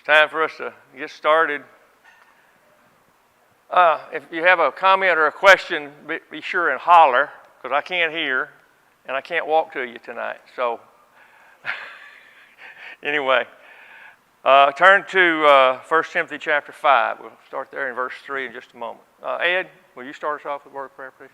It's time for us to get started. If you have a comment or a question, be sure and holler, because I can't hear and I can't walk to you tonight. So anyway, turn to 1 Timothy chapter 5. We'll start there in verse 3 in just a moment. Ed, will you start us off with a word of prayer, please?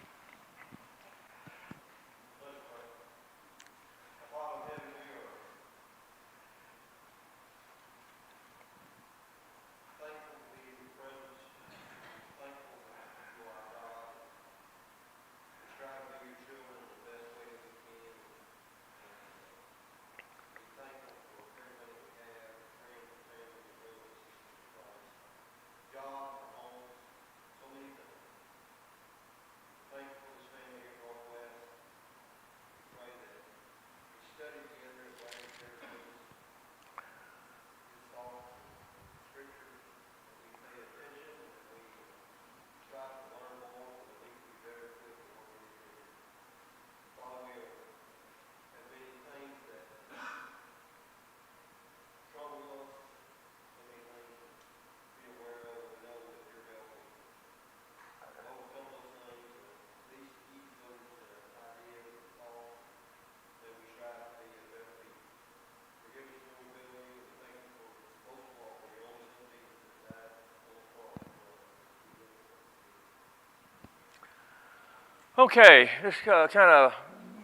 Okay, let's kind of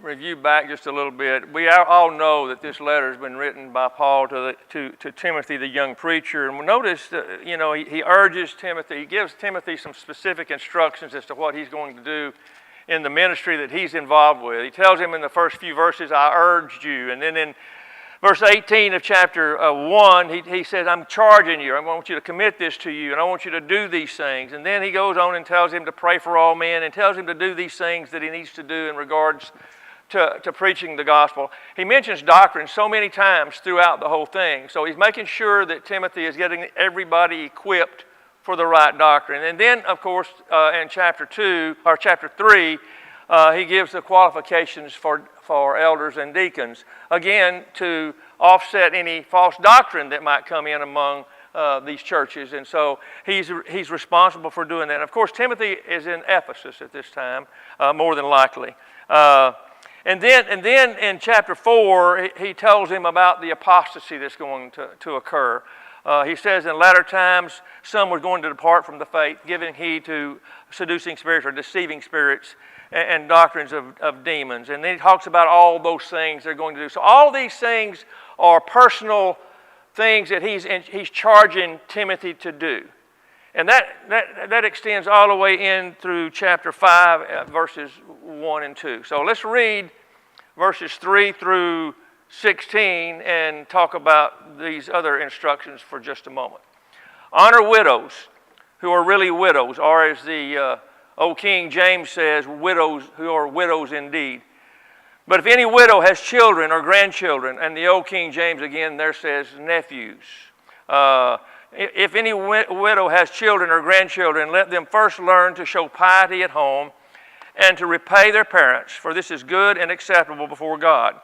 review back just a little bit. We all know that this letter has been written by Paul to Timothy, the young preacher. And notice that, he urges Timothy, he gives Timothy some specific instructions as to what he's going to do in the ministry that he's involved with. He tells him in the first few verses, I urged you. And then in verse 18 of chapter 1, he says, I'm charging you. I want you to commit this to you, and I want you to do these things. And then he goes on and tells him to pray for all men and tells him to do these things that he needs to do in regards to preaching the gospel. He mentions doctrine so many times throughout the whole thing. So he's making sure that Timothy is getting everybody equipped for the right doctrine. And then, of course, in chapter 3, he gives the qualifications for elders and deacons, again, to offset any false doctrine that might come in among these churches. And so he's responsible for doing that. And of course, Timothy is in Ephesus at this time, more than likely. And then in chapter 4, he tells him about the apostasy that's going to occur. He says in latter times, some were going to depart from the faith, giving heed to seducing spirits or deceiving spirits and doctrines of demons. And then he talks about all those things they're going to do. So all these things are personal things that he's charging Timothy to do. And that extends all the way in through chapter 5, verses 1 and 2. So let's read verses 3 through 16 and talk about these other instructions for just a moment. Honor widows who are really widows, or as the Old King James says, widows who are widows indeed. But if any widow has children or grandchildren, and the Old King James again there says nephews. If any widow has children or grandchildren, let them first learn to show piety at home and to repay their parents, for this is good and acceptable before God.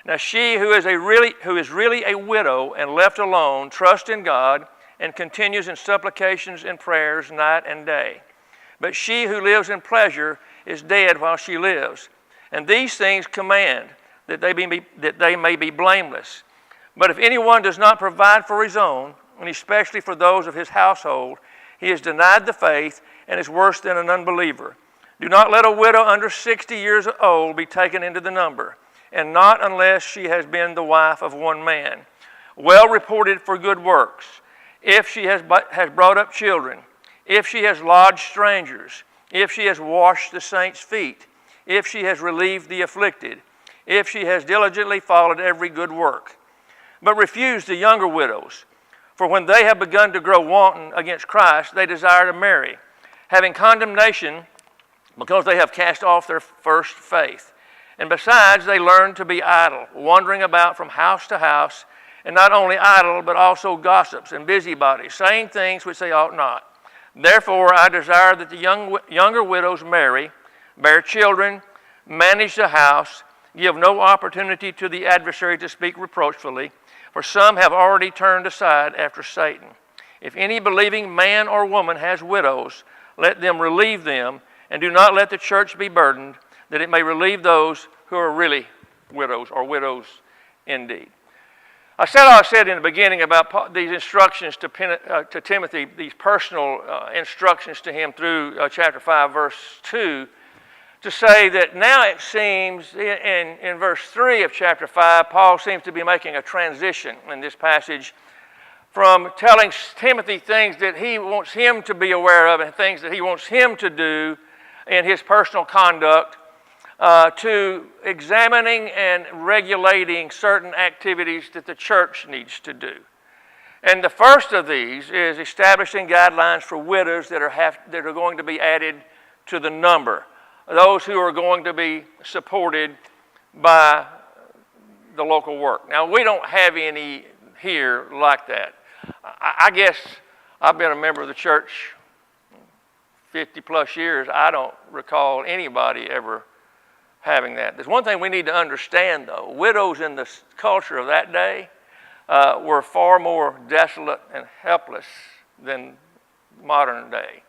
Now she who is really a widow and left alone trusts in God and continues in supplications and prayers night and day. But she who lives in pleasure is dead while she lives. And these things command, that they may be blameless. But if anyone does not provide for his own, and especially for those of his household, he is denied the faith and is worse than an unbeliever. Do not let a widow under 60 years old be taken into the number, and not unless she has been the wife of one man, well reported for good works, if she has brought up children, if she has lodged strangers, if she has washed the saints' feet, if she has relieved the afflicted, if she has diligently followed every good work. But refuse the younger widows, for when they have begun to grow wanton against Christ, they desire to marry, having condemnation because they have cast off their first faith. And besides, they learn to be idle, wandering about from house to house, and not only idle, but also gossips and busybodies, saying things which they ought not. Therefore, I desire that the younger widows marry, bear children, manage the house, give no opportunity to the adversary to speak reproachfully, for some have already turned aside after Satan. If any believing man or woman has widows, let them relieve them, and do not let the church be burdened, that it may relieve those who are really widows, or widows indeed. I said in the beginning about these instructions to Timothy, these personal instructions to him through chapter 5, verse 2, to say that now it seems in verse 3 of chapter 5, Paul seems to be making a transition in this passage from telling Timothy things that he wants him to be aware of and things that he wants him to do in his personal conduct, to examining and regulating certain activities that the church needs to do. And the first of these is establishing guidelines for widows that are going to be added to the number, those who are going to be supported by the local work. Now, we don't have any here like that. I guess I've been a member of the church 50 plus years. I don't recall anybody ever having that. There's one thing we need to understand, though. Widows in the culture of that day were far more desolate and helpless than modern day.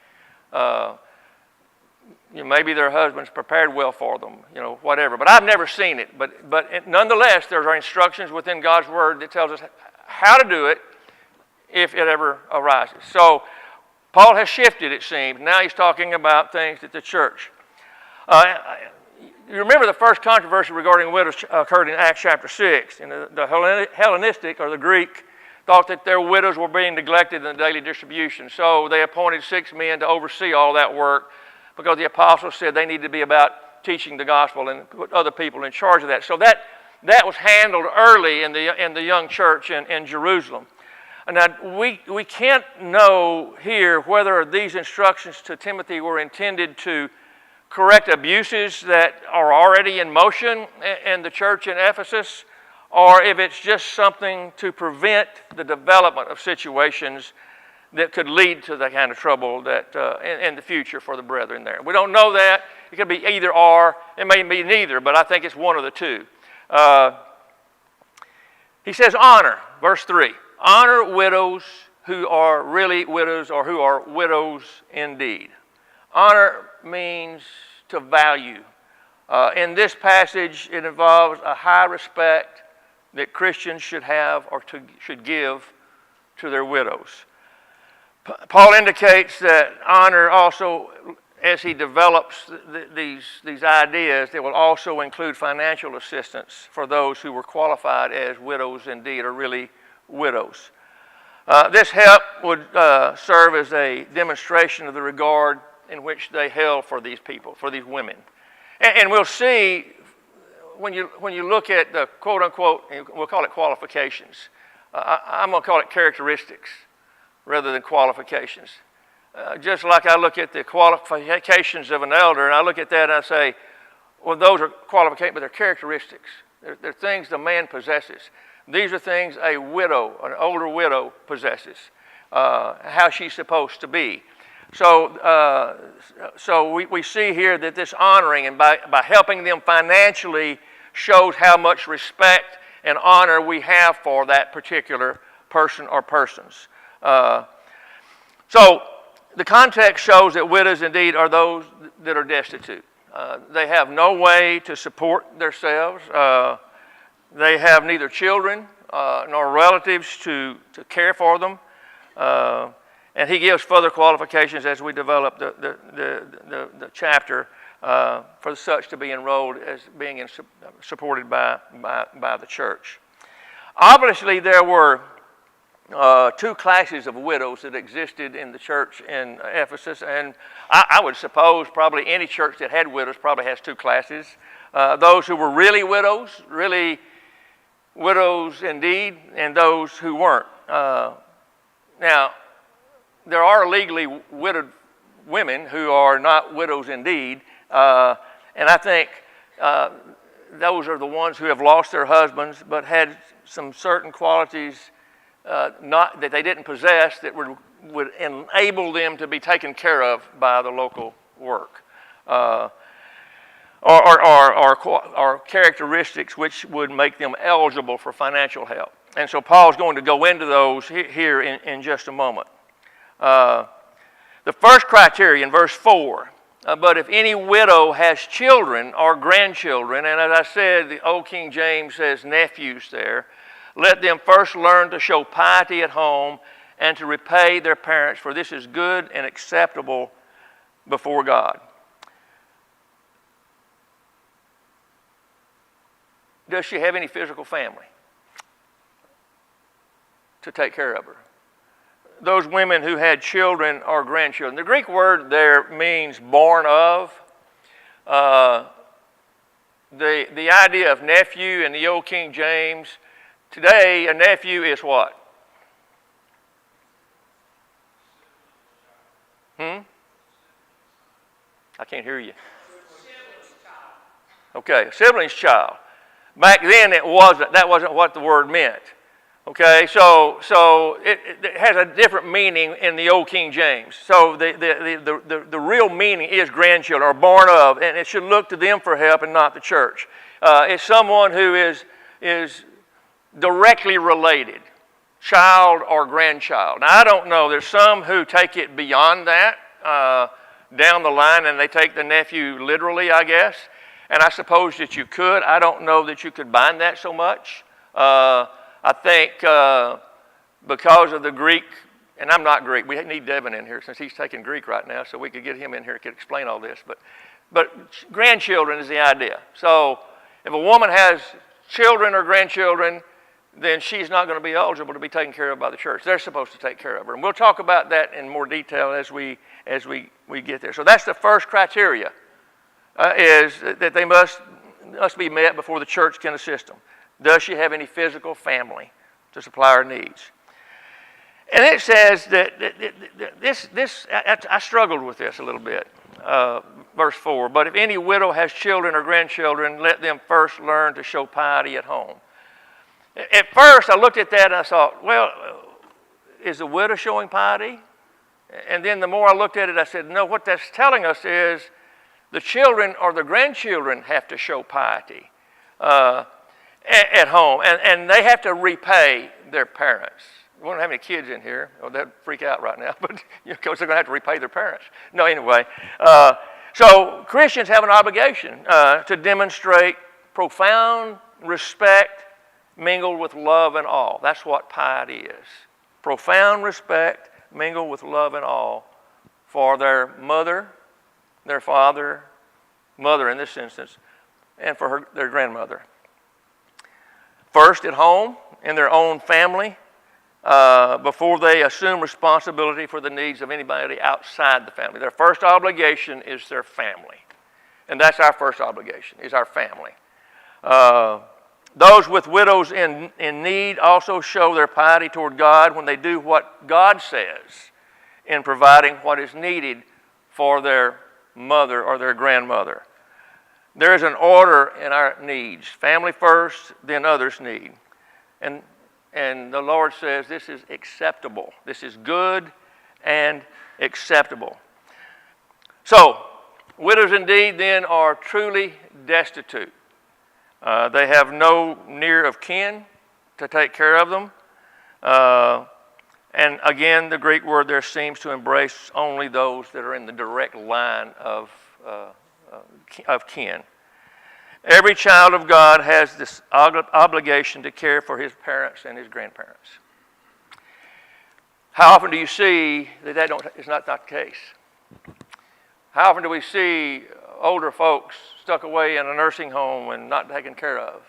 Maybe their husbands prepared well for them, whatever. But I've never seen it. But nonetheless, there are instructions within God's Word that tells us how to do it if it ever arises. So Paul has shifted, it seems. Now he's talking about things that the church. You remember the first controversy regarding widows occurred in Acts chapter 6. And the Hellenistic, or the Greek, thought that their widows were being neglected in the daily distribution. So they appointed 6 men to oversee all that work, because the apostles said they needed to be about teaching the gospel and put other people in charge of that. So that was handled early in the young church in Jerusalem. And now we can't know here whether these instructions to Timothy were intended to correct abuses that are already in motion in the church in Ephesus, or if it's just something to prevent the development of situations that could lead to the kind of trouble that in the future for the brethren there. We don't know that. It could be either or. It may be neither, but I think it's one of the two. He says honor, verse 3. Honor widows who are really widows, or who are widows indeed. Honor means to value. In this passage, it involves a high respect that Christians should have or should give to their widows. Paul indicates that honor also, as he develops these ideas, it will also include financial assistance for those who were qualified as widows indeed, or really widows. This help would serve as a demonstration of the regard in which they held for these people, for these women. And we'll see when you look at the quote-unquote, we'll call it qualifications. I'm going to call it characteristics rather than qualifications. Just like I look at the qualifications of an elder, and I look at that and I say, well, those are qualifications, but they're characteristics. They're things the man possesses. These are things a widow, an older widow, possesses, how she's supposed to be. So we see here that this honoring, and by helping them financially, shows how much respect and honor we have for that particular person or persons. So the context shows that widows indeed are those that are destitute. They have no way to support themselves. They have neither children nor relatives to care for them. And he gives further qualifications as we develop the chapter for such to be enrolled as being supported by the church. Obviously, there were two classes of widows that existed in the church in Ephesus, and I would suppose probably any church that had widows probably has two classes. Those who were really widows indeed, and those who weren't. Now, there are legally widowed women who are not widows indeed, and I think those are the ones who have lost their husbands but had some certain qualities not that they didn't possess that would enable them to be taken care of by the local work, or characteristics which would make them eligible for financial help. And so Paul's going to go into those here in just a moment. The first criteria in verse 4, but if any widow has children or grandchildren, and as I said, the Old King James says nephews there, let them first learn to show piety at home and to repay their parents, for this is good and acceptable before God. Does she have any physical family to take care of her? Those women who had children or grandchildren. The Greek word there means born of. The idea of nephew in the Old King James, today a nephew is what? I can't hear you. Okay, a sibling's child. Back then that wasn't what the word meant. Okay, so it has a different meaning in the Old King James. So the real meaning is grandchildren, or born of, and it should look to them for help and not the church. It's someone who is directly related, child or grandchild. Now I don't know. There's some who take it beyond that down the line, and they take the nephew literally, I guess. And I suppose that you could. I don't know that you could bind that so much. I think because of the Greek, and I'm not Greek. We need Devin in here since he's taking Greek right now, so we could get him in here. He could explain all this. But grandchildren is the idea. So if a woman has children or grandchildren, then she's not going to be eligible to be taken care of by the church. They're supposed to take care of her, and we'll talk about that in more detail as we get there. So that's the first criteria. Is that they must be met before the church can assist them. Does she have any physical family to supply her needs? And it says that I struggled with this a little bit. Verse 4, but if any widow has children or grandchildren, let them first learn to show piety at home. At first, I looked at that and I thought, well, is the widow showing piety? And then the more I looked at it, I said, no, what that's telling us is the children or the grandchildren have to show piety at home, and they have to repay their parents. We don't have any kids in here. Well, they'd freak out right now, but because they're going to have to repay their parents. No, anyway. So Christians have an obligation to demonstrate profound respect mingled with love and awe. That's what piety is. Profound respect mingled with love and awe for their mother, their father, mother in this instance, and for their grandmother. First at home, in their own family, before they assume responsibility for the needs of anybody outside the family. Their first obligation is their family. And that's our first obligation, is our family. Those with widows in need also show their piety toward God when they do what God says in providing what is needed for their mother or their grandmother. There is an order in our needs. Family first, then others need. And the Lord says this is acceptable. This is good and acceptable. So, widows indeed then are truly destitute. They have no near of kin to take care of them. And again, the Greek word there seems to embrace only those that are in the direct line of kin. Every child of God has this obligation to care for his parents and his grandparents. How often do you see that is not the case? How often do we see older folks stuck away in a nursing home and not taken care of?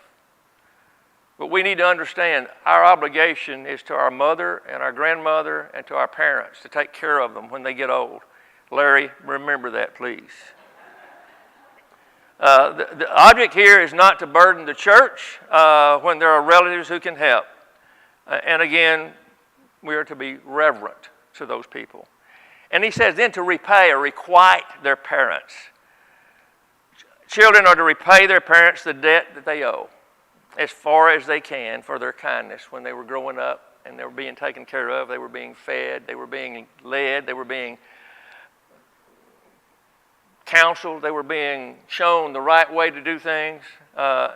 But we need to understand our obligation is to our mother and our grandmother and to our parents to take care of them when they get old. Larry, remember that, please. The object here is not to burden the church when there are relatives who can help. And again, we are to be reverent to those people. And he says then to repay or requite their parents. Children are to repay their parents the debt that they owe as far as they can for their kindness when they were growing up and they were being taken care of, they were being fed, they were being led, they were being counseled, they were being shown the right way to do things.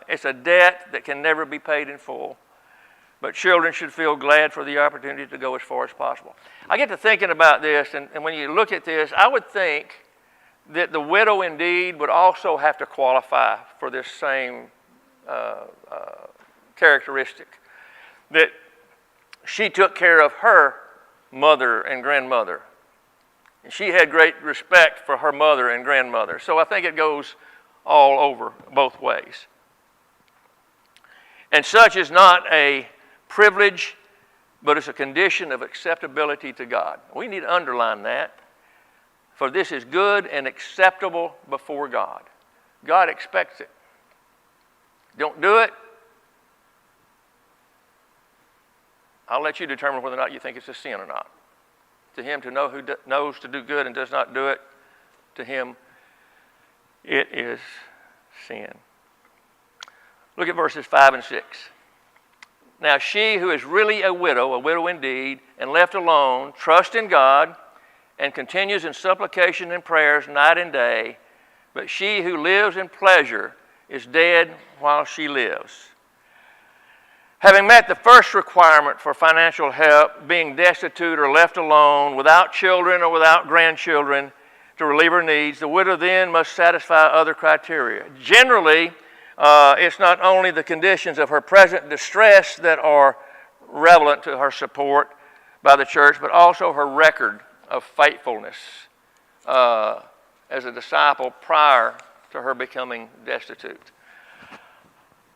It's a debt that can never be paid in full. but children should feel glad for the opportunity to go as far as possible. I get to thinking about this, and when you look at this, I would think that the widow indeed would also have to qualify for this same characteristic, that she took care of her mother and grandmother. And she had great respect for her mother and grandmother. So I think it goes all over both ways. And such is not a privilege, but it's a condition of acceptability to God. We need to underline that. For this is good and acceptable before God. God expects it. Don't do it, I'll let you determine whether or not you think it's a sin or not. To him to know who knows to do good and does not do it, to him it is sin. Look at verses 5 and 6. Now she who is really a widow indeed, and left alone, trusts in God and continues in supplication and prayers night and day. But she who lives in pleasure is dead while she lives. Having met the first requirement for financial help, being destitute or left alone, without children or without grandchildren to relieve her needs, the widow then must satisfy other criteria. Generally, it's not only the conditions of her present distress that are relevant to her support by the church, but also her record of faithfulness as a disciple prior to her becoming destitute.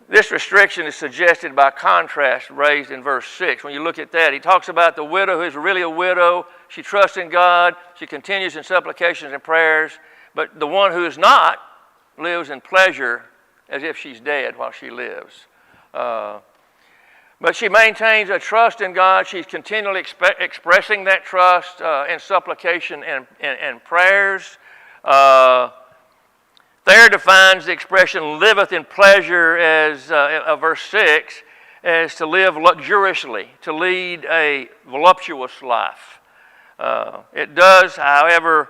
This restriction is suggested by contrast raised in verse 6. When you look at that, he talks about the widow who is really a widow. She trusts in God. She continues in supplications and prayers. But the one who is not lives in pleasure as if she's dead while she lives. But she maintains a trust in God. She's continually expressing that trust in supplication and prayers. Thayer defines the expression liveth in pleasure as, verse 6, as to live luxuriously, to lead a voluptuous life. It does, however,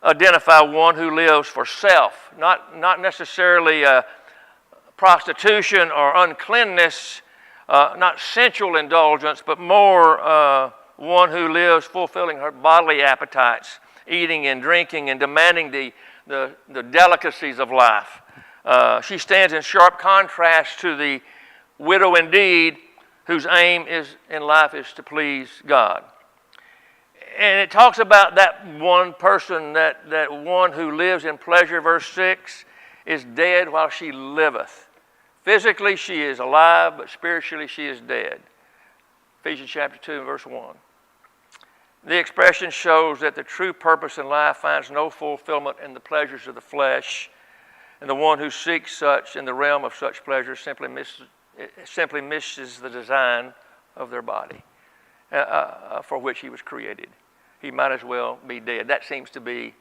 identify one who lives for self, not necessarily prostitution or uncleanness, not sensual indulgence, but more one who lives fulfilling her bodily appetites, eating and drinking and demanding the delicacies of life. She stands in sharp contrast to the widow indeed, whose aim in life is to please God. And it talks about that one person, that one who lives in pleasure, verse 6, is dead while she liveth. Physically she is alive, but spiritually she is dead. Ephesians chapter 2 and verse 1. The expression shows that the true purpose in life finds no fulfillment in the pleasures of the flesh, and the one who seeks such in the realm of such pleasures simply misses the design of their body for which he was created. He might as well be dead. That seems to be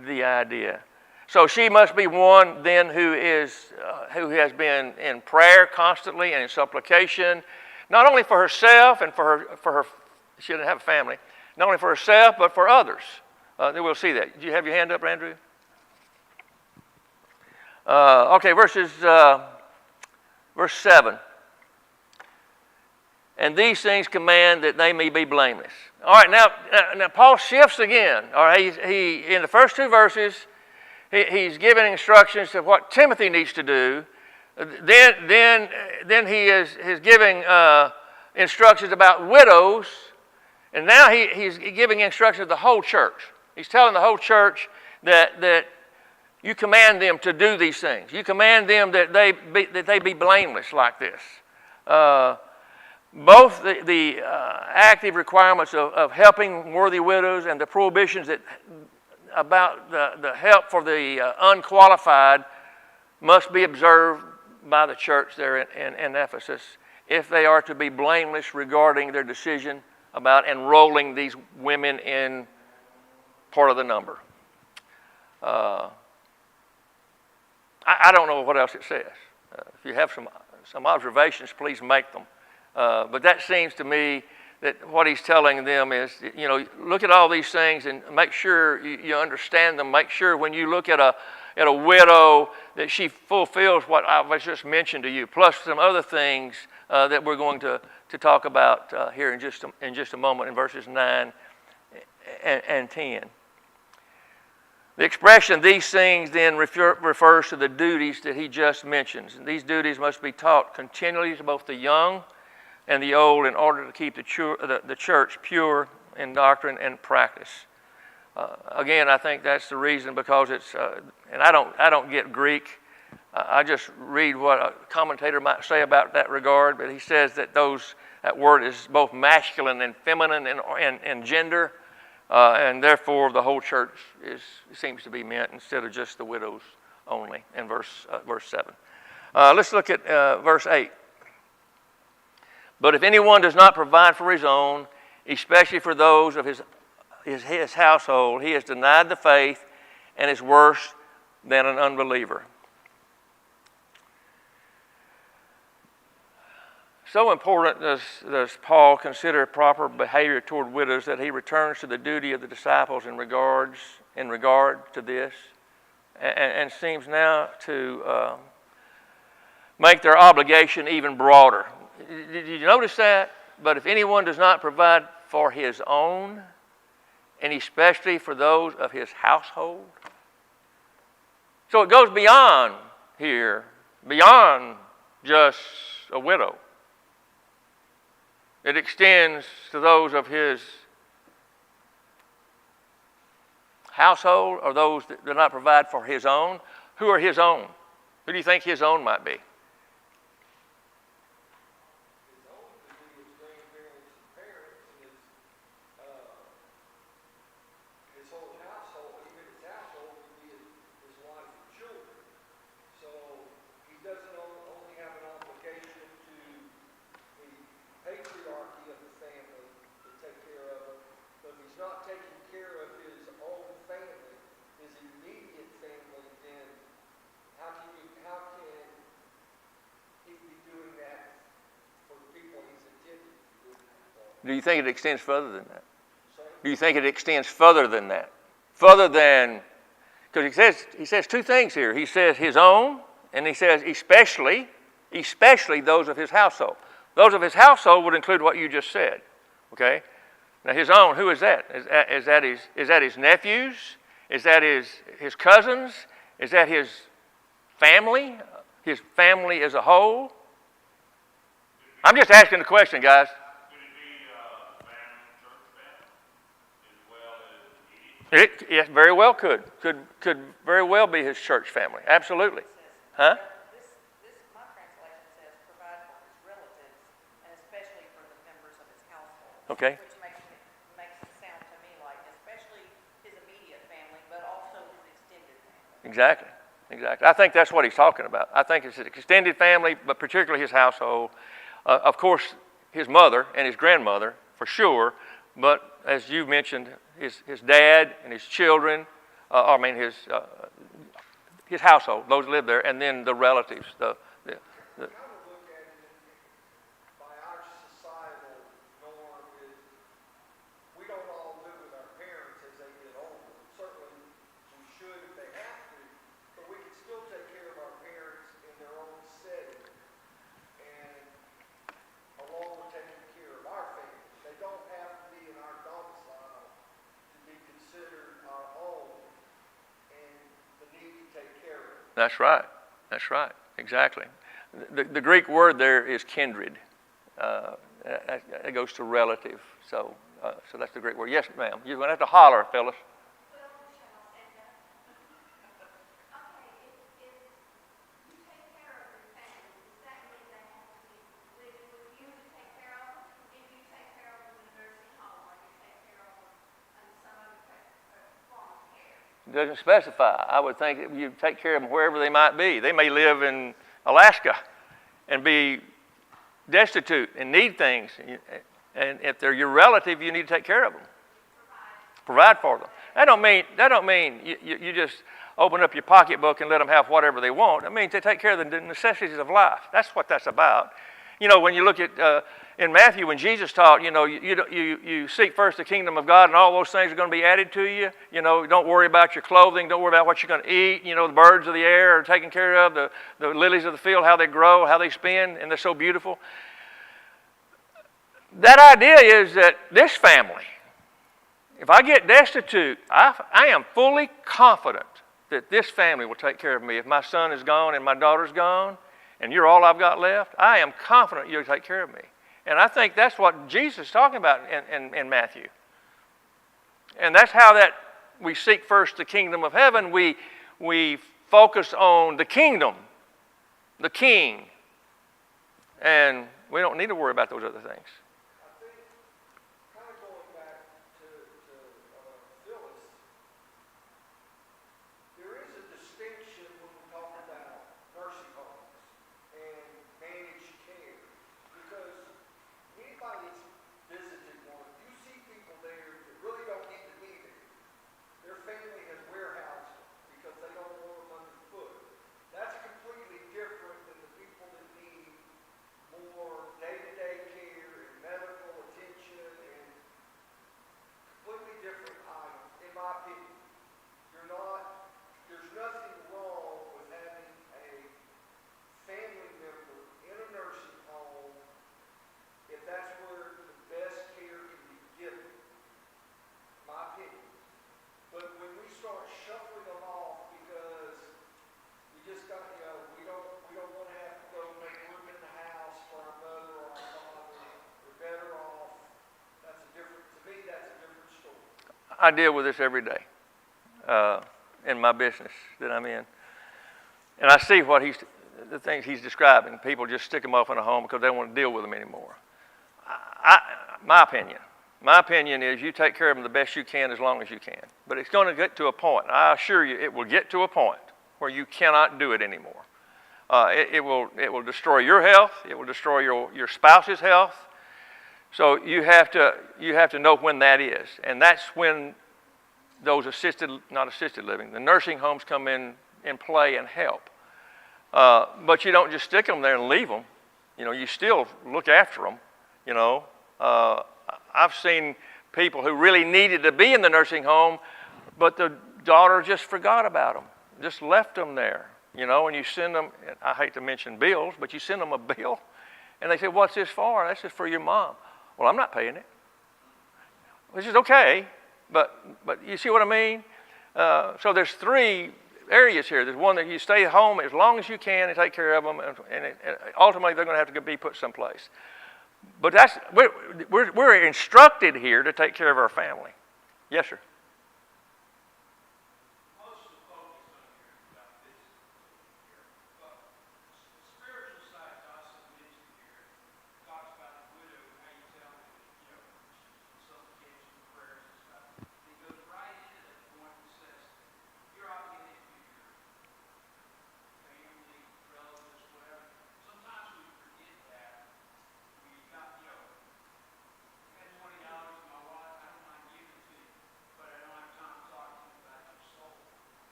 the idea. So she must be one then who has been in prayer constantly and in supplication, not only for herself and for her. She didn't have a family. Not only for herself, but for others. We'll see that. Do you have your hand up, Andrew? Okay, verse 7. And these things command that they may be blameless. All right, now Paul shifts again. All right, he in the first two verses, he's giving instructions of what Timothy needs to do. Then he is giving instructions about widows. And now he's giving instructions to the whole church. He's telling the whole church that you command them to do these things. You command them that they be blameless like this. Both the active requirements of helping worthy widows and the prohibitions about the help for the unqualified must be observed by the church there in Ephesus if they are to be blameless regarding their decision about enrolling these women in part of the number. I don't know what else it says. If you have some observations, please make them. But that seems to me that what he's telling them is, look at all these things and make sure you understand them. Make sure when you look at at a widow, that she fulfills what I was just mentioned to you, plus some other things that we're going to talk about here in just a moment in verses 9 and 10. The expression, these things, then refers to the duties that he just mentions. And these duties must be taught continually to both the young and the old in order to keep the church pure in doctrine and practice. Again, I think that's the reason, because it's, and I don't get Greek. I just read what a commentator might say about that regard, but he says that that word is both masculine and feminine and gender, and therefore the whole church seems to be meant instead of just the widows only in verse 7. Let's look at verse 8. But if anyone does not provide for his own, especially for those of his household, he has denied the faith and is worse than an unbeliever. So important does Paul consider proper behavior toward widows that he returns to the duty of the disciples in regard to this, and seems now to make their obligation even broader. Did you notice that? But if anyone does not provide for his own, and especially for those of his household. So it goes beyond here, beyond just a widow. It extends to those of his household, or those that do not provide for his own. Who are his own? Who do you think his own might be? Do you think it extends further than that? Do you think it extends further than that? Further than, because he says two things here. He says his own, and he says especially those of his household. Those of his household would include what you just said. Okay? Now his own, who is that? Is that his nephews? Is that his cousins? Is that his family? His family as a whole? I'm just asking the question, guys. It very well could very well be his church family. Absolutely. Huh? This my translation says provide for his relatives, and especially for the members of his household. Okay. Which makes it sound to me like especially his immediate family, but also his extended family. Exactly. I think that's what he's talking about. I think it's his extended family, but particularly his household. Of course, his mother and his grandmother, for sure. But as you mentioned, his dad and his children, his household, those who live there, and then the relatives. The look at it by our societal norm is we don't all live with our parents as they get older. Certainly we should if they have to, but we can still take care of our parents in their own setting, and along with taking care of our family. They don't have to be in our domicile to be considered our own and the need to take care of them. That's right. Exactly. The Greek word there is kindred. It goes to relative. So that's the Greek word. Yes, ma'am. You're going to have to holler, Phyllis. It doesn't specify. I would think that you take care of them wherever they might be. They may live in Alaska and be destitute and need things. And if they're your relative, you need to take care of them. Provide for them. That don't mean you just open up your pocketbook and let them have whatever they want. It means they take care of the necessities of life. That's what that's about. You know, when you look at in Matthew, when Jesus taught, you know, you seek first the kingdom of God, and all those things are going to be added to you. You know, don't worry about your clothing. Don't worry about what you're going to eat. You know, the birds of the air are taken care of. The lilies of the field, how they grow, how they spin, and they're so beautiful. That idea is that this family, if I get destitute, I am fully confident that this family will take care of me. If my son is gone and my daughter's gone, and you're all I've got left, I am confident you'll take care of me. And I think that's what Jesus is talking about in Matthew. And that's how that we seek first the kingdom of heaven. We focus on the kingdom, the king, and we don't need to worry about those other things. I think, kind of going back to Phyllis, there is a distinction when we talk about nursing homes and managed care, because anybody that's visited one, you see people there that really don't need to be there. Their family has warehoused them because they don't want them underfoot. That's completely different than the people that need more day-to-day care and medical attention and completely different items, in my opinion. There's nothing wrong with having a family member in a nursing home if that's where the best care can be given, my opinion. But when we start shuffling them off because we just got, you know, we don't want to have to go make room in the house for our mother or our father, we're better off, to me, that's a different story. I deal with this every day in my business that I'm in. And I see the things he's describing. People just stick them off in a home because they don't want to deal with them anymore. My opinion is you take care of them the best you can as long as you can. But it's going to get to a point. I assure you it will get to a point where you cannot do it anymore. It will destroy your health. It will destroy your spouse's health. So you have to know when that is. And that's when those the nursing homes come in play and help. But you don't just stick them there and leave them. You know, you still look after them, you know. I've seen people who really needed to be in the nursing home, but the daughter just forgot about them, just left them there, you know, and you send them, I hate to mention bills, but you send them a bill, and they say, what's this for? That's just for your mom. Well, I'm not paying it. Which is okay, but you see what I mean? So there's three areas here. There's one that you stay home as long as you can and take care of them, and ultimately they're going to have to be put someplace. But we're instructed here to take care of our family. Yes, sir. Most of the focus on here is about physical here, but the spiritual side also mentioned here talks about the widow and how you tell them, you know, supplication, prayers and stuff. And he goes right into that point and says, you're obligated to your family, relatives, whatever. Sometimes we forget that. We got, you know, had $20 in my wallet, I don't mind giving it to you, but I don't have time to talk to you about your soul.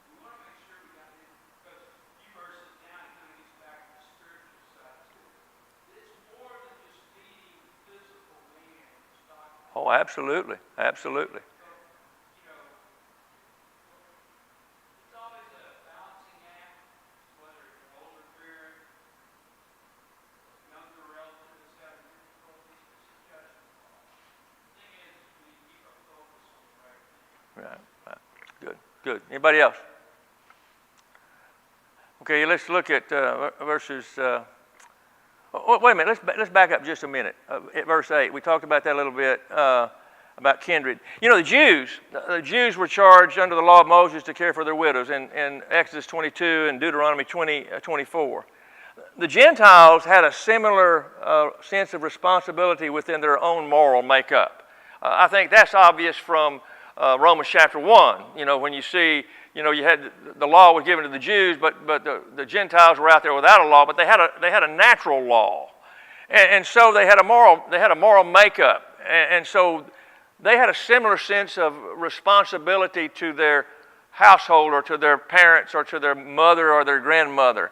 We want to make sure we got it, because you verse it down, it kind of gets back to the spiritual side too. It's more than just feeding physical man and stock. Oh, absolutely, absolutely. You know, it's always a balancing act, whether it's an older parent, younger relative that's having difficulties, it's a judgment call. The thing is, we keep our focus on the right thing. Right. Good. Anybody else? Okay, let's look at verses. Wait a minute. Let's back up just a minute. At verse 8, we talked about that a little bit about kindred. You know, the Jews were charged under the law of Moses to care for their widows in Exodus 22 and Deuteronomy 24. The Gentiles had a similar sense of responsibility within their own moral makeup. I think that's obvious from Romans chapter 1. You know, when you see, you know, you had the law was given to the Jews, but the Gentiles were out there without a law, but they had a natural law, and so they had a moral makeup, and so they had a similar sense of responsibility to their household or to their parents or to their mother or their grandmother.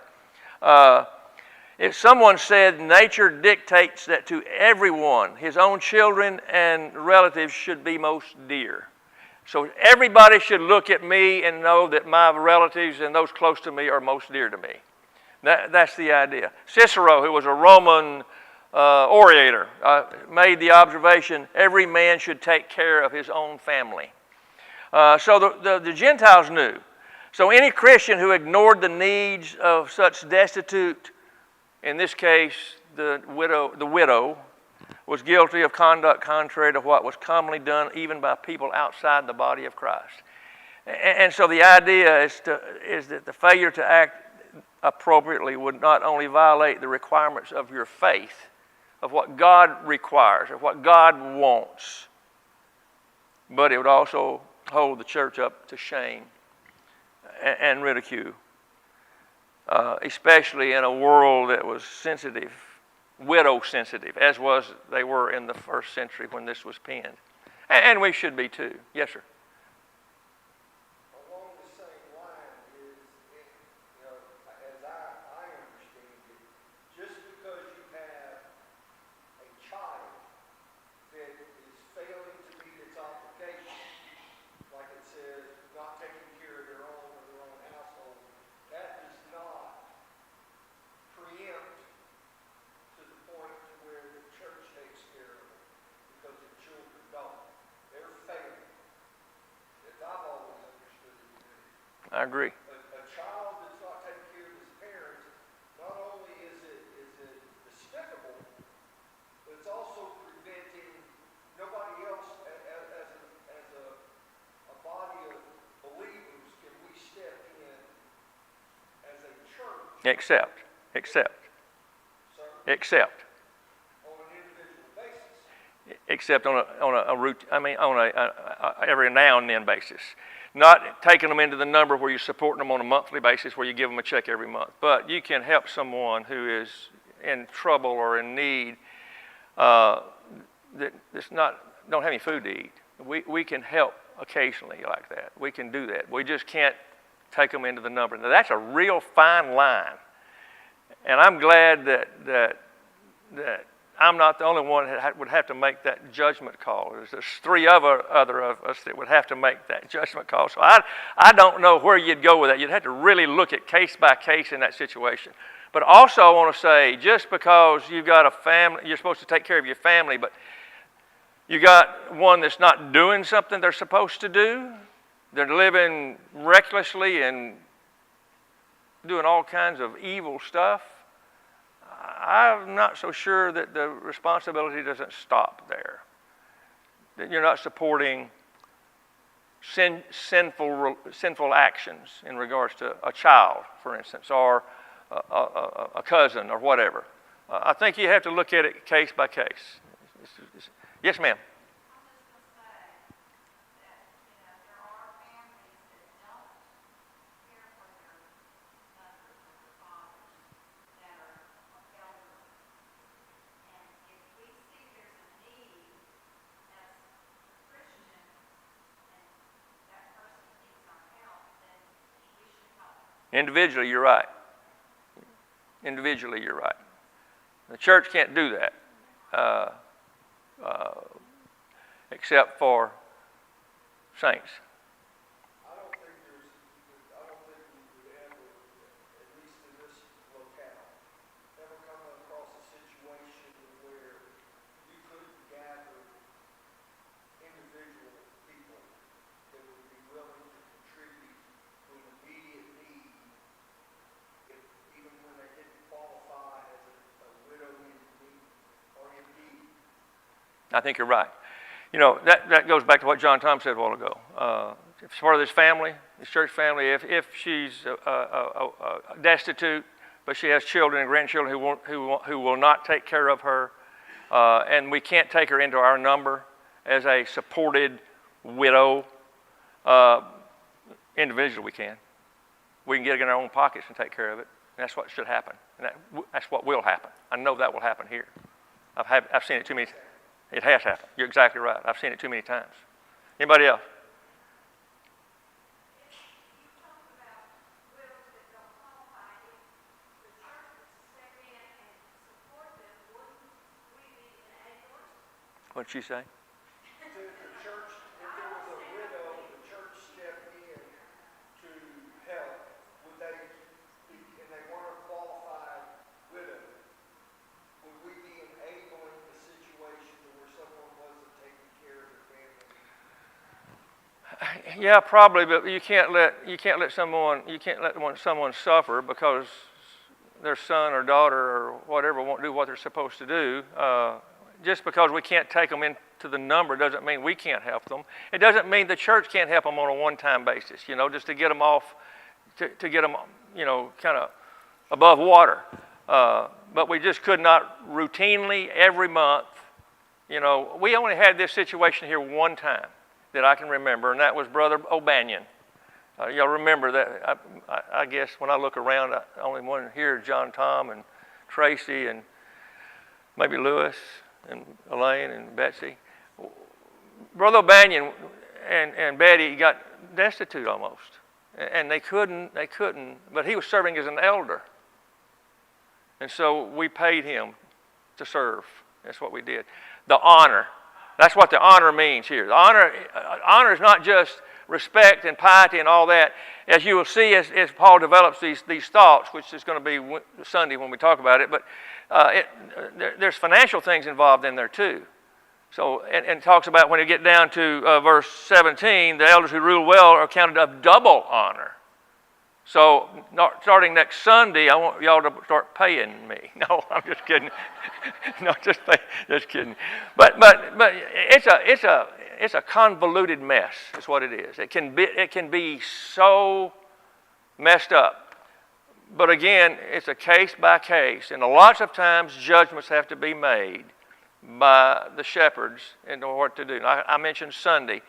If someone said nature dictates that to everyone, his own children and relatives should be most dear. So everybody should look at me and know that my relatives and those close to me are most dear to me. That's the idea. Cicero, who was a Roman orator, made the observation, every man should take care of his own family. So the Gentiles knew. So any Christian who ignored the needs of such destitute, in this case, the widow, was guilty of conduct contrary to what was commonly done even by people outside the body of Christ. And so the idea is that the failure to act appropriately would not only violate the requirements of your faith, of what God requires, of what God wants, but it would also hold the church up to shame and ridicule. Especially in a world that was sensitive, widow sensitive, as they were in the first century when this was penned. And we should be too. Yes, sir. Along the same line is, as I understand it, just because you have a child that is failing to meet its obligation, like it says, not taking care of their own or their own household, that does not preempt to the point to where the church takes care of them because the children don't. They're failing. As I've always understood it to be. I agree. A child that's not taking care of his parents, not only is it despicable, but it's also preventing nobody else as a body of believers can we step in as a church. Except. On an individual basis. Except on a every now and then basis. Not taking them into the number where you're supporting them on a monthly basis where you give them a check every month. But you can help someone who is in trouble or in need that's don't have any food to eat. We can help occasionally like that. We can do that. We just can't take them into the number. Now that's a real fine line. And I'm glad that I'm not the only one that would have to make that judgment call. There's three other of us that would have to make that judgment call. So I don't know where you'd go with that. You'd have to really look at case by case in that situation. But also I want to say, just because you've got a family, you're supposed to take care of your family, but you got one that's not doing something they're supposed to do. They're living recklessly and doing all kinds of evil stuff. I'm not so sure that the responsibility doesn't stop there. That you're not supporting sinful actions in regards to a child, for instance, or a cousin or whatever. I think you have to look at it case by case. Yes, ma'am. Individually, you're right. The church can't do that except for saints. I don't think we would ever, at least in this locale, ever come across a situation where you couldn't gather individual people that would be willing to contribute to an immediate need, even when they didn't qualify as a widow in need or in need. I think you're right. You know, that goes back to what John Tom said a while ago. As far as this family, this church family, if she's destitute, but she has children and grandchildren who will not take care of her, and we can't take her into our number as a supported widow, individually we can. We can get it in our own pockets and take care of it. And that's what should happen. And that's what will happen. I know that will happen here. I've seen it too many times. It has happened. You're exactly right. I've seen it too many times. Anybody else? What'd she say? If the church, if there was a widow, the church stepped in to help, would they, and they weren't a qualified widow, would we be enabling the situation to where someone wasn't taking care of their family? Yeah, probably, but you can't let someone suffer because their son or daughter or whatever won't do what they're supposed to do. Just because we can't take them into the number doesn't mean we can't help them. It doesn't mean the church can't help them on a one-time basis, just to get them off, to get them, kind of above water. But we just could not routinely every month. We only had this situation here one time that I can remember, and that was Brother O'Banion. Y'all remember that? I guess when I look around, the only one here is John Tom and Tracy and maybe Lewis and Elaine and Betsy. Brother O'Banion and Betty got destitute almost, and they couldn't. But he was serving as an elder, and so we paid him to serve. That's what we did. The honor. That's what the honor means here. The honor is not just respect and piety and all that. As you will see as Paul develops these thoughts, which is going to be Sunday when we talk about it, but there's financial things involved in there too. So, and talks about when you get down to verse 17, the elders who rule well are counted of double honor. So, starting next Sunday, I want y'all to start paying me. No, I'm just kidding. No, just kidding. But it's a convoluted mess. Is what it is. It can be so messed up. But again, it's a case by case, and lots of times judgments have to be made by the shepherds in what to do. I mentioned Sunday.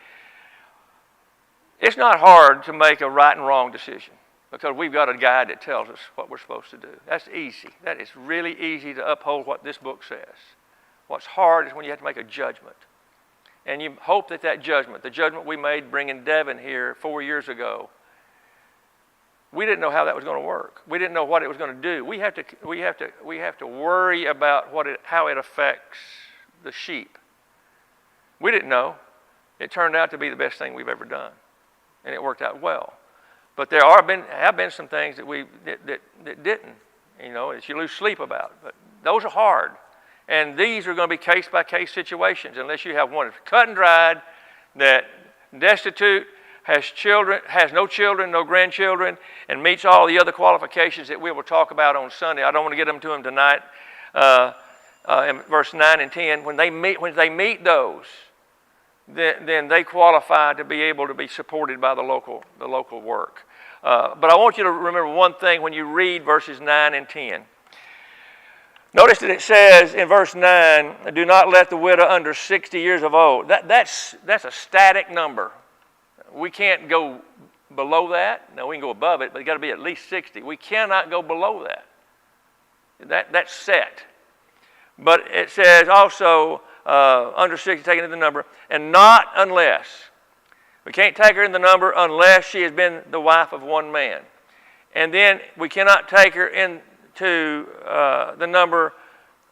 It's not hard to make a right and wrong decision, because we've got a guide that tells us what we're supposed to do. That's easy. That is really easy to uphold what this book says. What's hard is when you have to make a judgment. And you hope that judgment, the judgment we made bringing Devin here 4 years ago, we didn't know how that was going to work. We didn't know what it was going to do. We have to worry about how it affects the sheep. We didn't know. It turned out to be the best thing we've ever done, and it worked out well. But there have been some things that didn't, that you lose sleep about. But those are hard. And these are going to be case-by-case situations unless you have one that's cut and dried, that destitute, has no children, no grandchildren, and meets all the other qualifications that we will talk about on Sunday. I don't want to get them to them tonight. In verse 9 and 10, when they meet those, then they qualify to be able to be supported by the local work. But I want you to remember one thing when you read verses 9 and 10. Notice that it says in verse 9, do not let the widow under 60 years of old. That's a static number. We can't go below that. No, we can go above it, but it's got to be at least 60. We cannot go below that. That's set. But it says also under 60, taken in the number, and not unless. We can't take her in the number unless she has been the wife of one man. And then we cannot take her into the number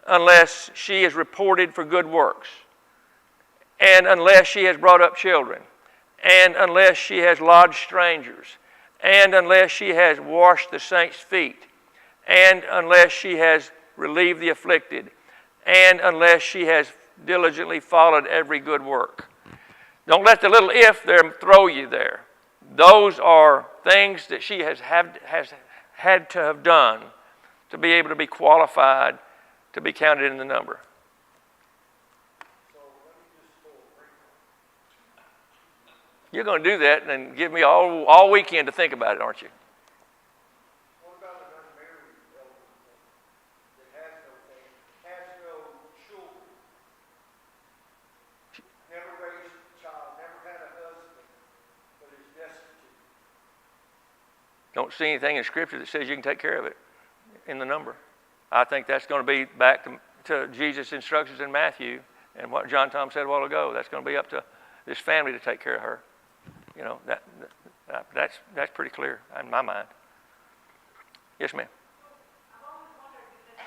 unless she is reported for good works, and unless she has brought up children, and unless she has lodged strangers, and unless she has washed the saints' feet, and unless she has relieved the afflicted, and unless she has diligently followed every good work. Don't let the little if there throw you there. Those are things that she has had to have done to be able to be qualified to be counted in the number. So let me just pull a wrinkle. You're going to do that and give me all weekend to think about it, aren't you? What about an unmarried elder that has no family, has no children, never raised a child, never had a husband, but is destitute? Don't see anything in Scripture that says you can take care of it in the number. I think that's going to be back to Jesus' instructions in Matthew and what John Tom said a while ago. That's going to be up to this family to take care of her. That's pretty clear in my mind. Yes, ma'am. I've always wondered, because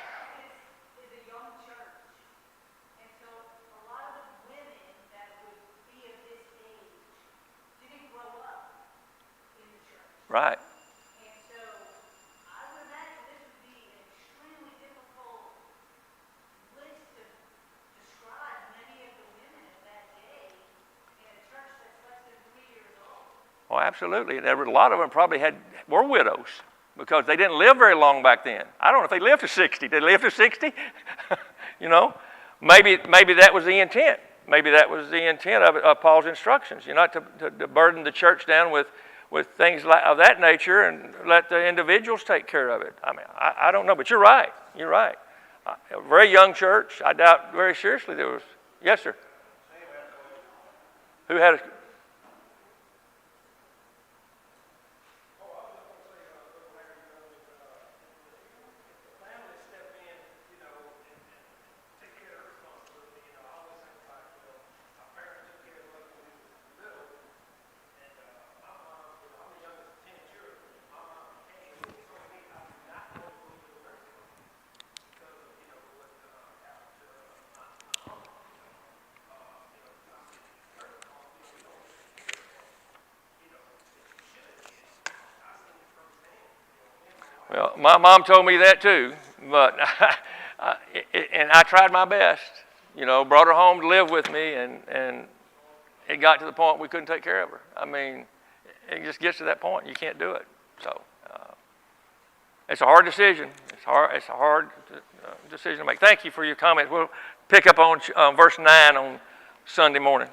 this is a young church, and so a lot of the Right. And so I would imagine this would be an extremely difficult list to describe many of the women of that day in a church that's less than 3 years old. Oh, absolutely. There were a lot of them probably were widows because they didn't live very long back then. I don't know if they lived to 60. Did they live to 60? You know, maybe that was the intent. Maybe that was the intent of Paul's instructions. You know, to burden the church down with things of that nature and let the individuals take care of it. I mean, I don't know, but you're right. You're right. A very young church. I doubt very seriously there was. Yes, sir. Who had a... Well, my mom told me that too, but and I tried my best. You know, brought her home to live with me, and it got to the point we couldn't take care of her. I mean, it just gets to that point. You can't do it. So it's a hard decision. It's a hard decision to make. Thank you for your comments. We'll pick up on verse 9 on Sunday morning.